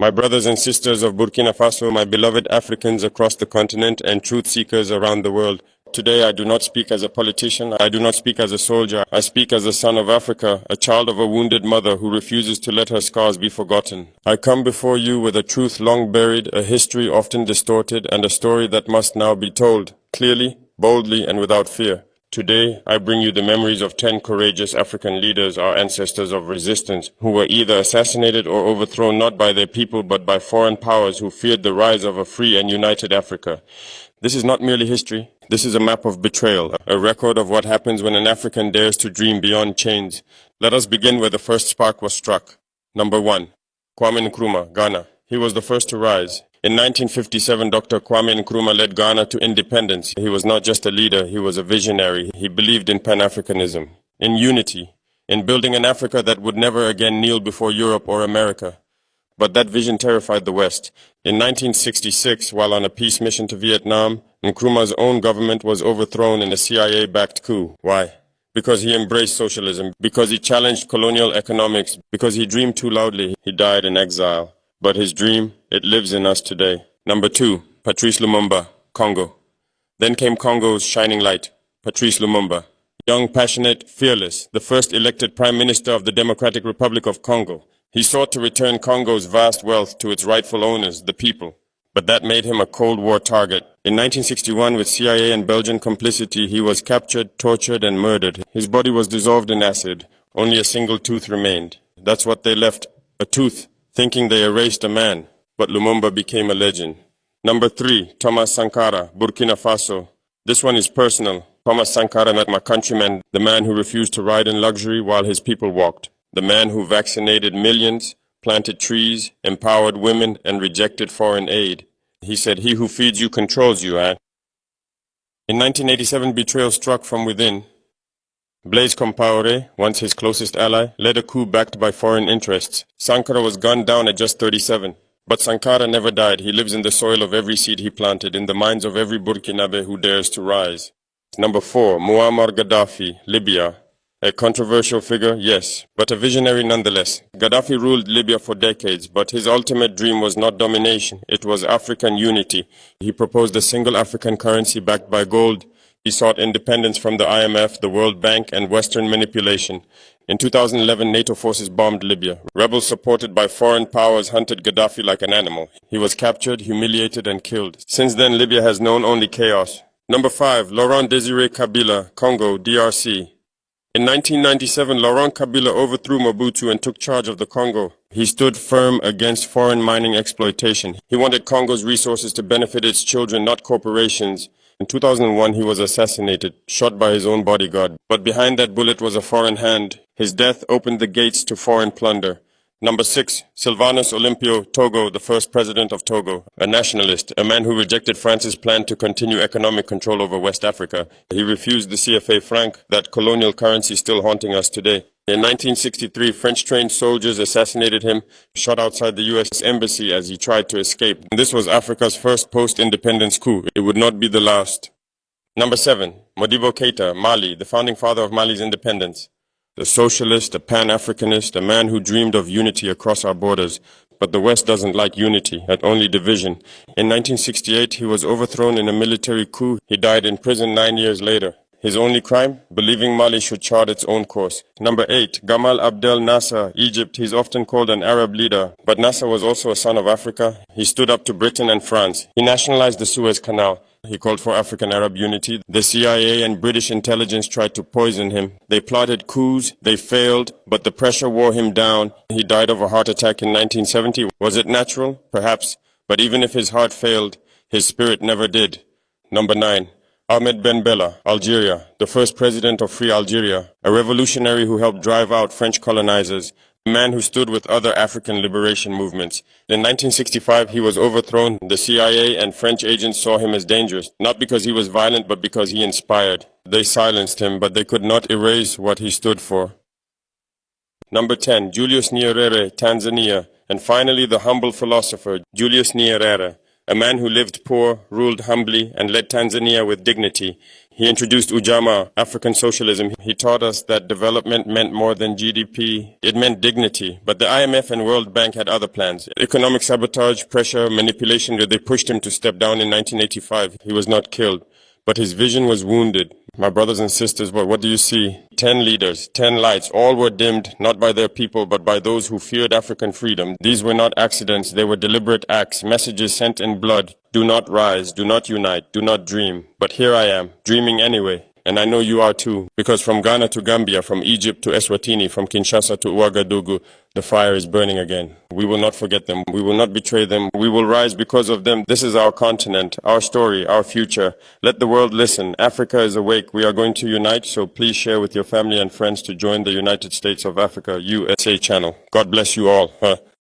My brothers and sisters of Burkina Faso, my beloved Africans across the continent and truth seekers around the world. Today I do not speak as a politician, I do not speak as a soldier, I speak as a son of Africa, a child of a wounded mother who refuses to let her scars be forgotten. I come before you with a truth long buried, a history often distorted, and a story that must now be told, clearly, boldly, and without fear. Today, I bring you the memories of 10 courageous African leaders, our ancestors of resistance, who were either assassinated or overthrown not by their people but by foreign powers who feared the rise of a free and united Africa. This is not merely history. This is a map of betrayal, a record of what happens when an African dares to dream beyond chains. Let us begin where the first spark was struck. Number 1. Kwame Nkrumah, Ghana. He was the first to rise. In 1957, Dr. Kwame Nkrumah led Ghana to independence. He was not just a leader, he was a visionary. He believed in Pan-Africanism, in unity, in building an Africa that would never again kneel before Europe or America. But that vision terrified the West. In 1966, while on a peace mission to Vietnam, Nkrumah's own government was overthrown in a CIA-backed coup. Why? Because he embraced socialism, because he challenged colonial economics, because he dreamed too loudly. He died in exile. But his dream, it lives in us today. Number 2, Patrice Lumumba, Congo. Then came Congo's shining light, Patrice Lumumba. Young, passionate, fearless, the first elected Prime Minister of the Democratic Republic of Congo. He sought to return Congo's vast wealth to its rightful owners, the people. But that made him a Cold War target. In 1961, with CIA and Belgian complicity, he was captured, tortured, and murdered. His body was dissolved in acid. Only a single tooth remained. That's what they left, a tooth, thinking they erased a man. But Lumumba became a legend. Number 3, Thomas Sankara, Burkina Faso. This one is personal. Thomas Sankara met my countryman, the man who refused to ride in luxury while his people walked. The man who vaccinated millions, planted trees, empowered women, and rejected foreign aid. He said, "He who feeds you controls you, eh?" In 1987, betrayal struck from within. Blaise Compaoré, once his closest ally, led a coup backed by foreign interests. Sankara was gunned down at just 37. But Sankara never died. He lives in the soil of every seed he planted, in the minds of every Burkinabe who dares to rise. Number 4, Muamar Gaddafi, Libya. A controversial figure, yes, but a visionary nonetheless. Gaddafi ruled Libya for decades, but his ultimate dream was not domination, it was African unity. He proposed a single African currency backed by gold. He sought independence from the IMF, the World Bank, and Western manipulation. In 2011, NATO forces bombed Libya. Rebels supported by foreign powers hunted Gaddafi like an animal. He was captured, humiliated, and killed. Since then, Libya has known only chaos. Number 5, Laurent Désiré Kabila, Congo, DRC. In 1997, Laurent Kabila overthrew Mobutu and took charge of the Congo. He stood firm against foreign mining exploitation. He wanted Congo's resources to benefit its children, not corporations. In 2001, he was assassinated, shot by his own bodyguard. But behind that bullet was a foreign hand. His death opened the gates to foreign plunder. Number 6, Sylvanus Olympio, Togo, the first president of Togo, a nationalist, a man who rejected France's plan to continue economic control over West Africa. He refused the CFA franc, that colonial currency still haunting us today. In 1963, French-trained soldiers assassinated him, shot outside the U.S. embassy as he tried to escape. This was Africa's first post-independence coup. It would not be the last. Number 7, Modibo Keïta, Mali, the founding father of Mali's independence. A socialist, a Pan-Africanist, a man who dreamed of unity across our borders. But the West doesn't like unity, only division. In 1968, he was overthrown in a military coup. He died in prison 9 years later. His only crime? Believing Mali should chart its own course. Number 8, Gamal Abdel Nasser, Egypt. He's often called an Arab leader, but Nasser was also a son of Africa. He stood up to Britain and France. He nationalized the Suez Canal. He called for African-Arab unity. The CIA and British intelligence tried to poison him. They plotted coups. They failed, but the pressure wore him down. He died of a heart attack in 1970. Was it natural? Perhaps. But even if his heart failed, his spirit never did. Number 9. Ahmed Ben Bella, Algeria, the first president of Free Algeria, a revolutionary who helped drive out French colonizers, a man who stood with other African liberation movements. In 1965, he was overthrown. The CIA and French agents saw him as dangerous, not because he was violent, but because he inspired. They silenced him, but they could not erase what he stood for. Number 10, Julius Nyerere, Tanzania, and finally the humble philosopher, Julius Nyerere. A man who lived poor, ruled humbly, and led Tanzania with dignity. He introduced Ujamaa, African socialism. He taught us that development meant more than GDP. It meant dignity. But the IMF and World Bank had other plans. Economic sabotage, pressure, manipulation. They pushed him to step down in 1985. He was not killed, but his vision was wounded. My brothers and sisters, what do you see? 10 leaders, 10 lights, all were dimmed, not by their people, but by those who feared African freedom. These were not accidents, they were deliberate acts, messages sent in blood. Do not rise, do not unite, do not dream. But here I am, dreaming anyway. And I know you are too, because from Ghana to Gambia, from Egypt to Eswatini, from Kinshasa to Ouagadougou, the fire is burning again. We will not forget them. We will not betray them. We will rise because of them. This is our continent, our story, our future. Let the world listen. Africa is awake. We are going to unite, so please share with your family and friends to join the United States of Africa USA channel. God bless you all.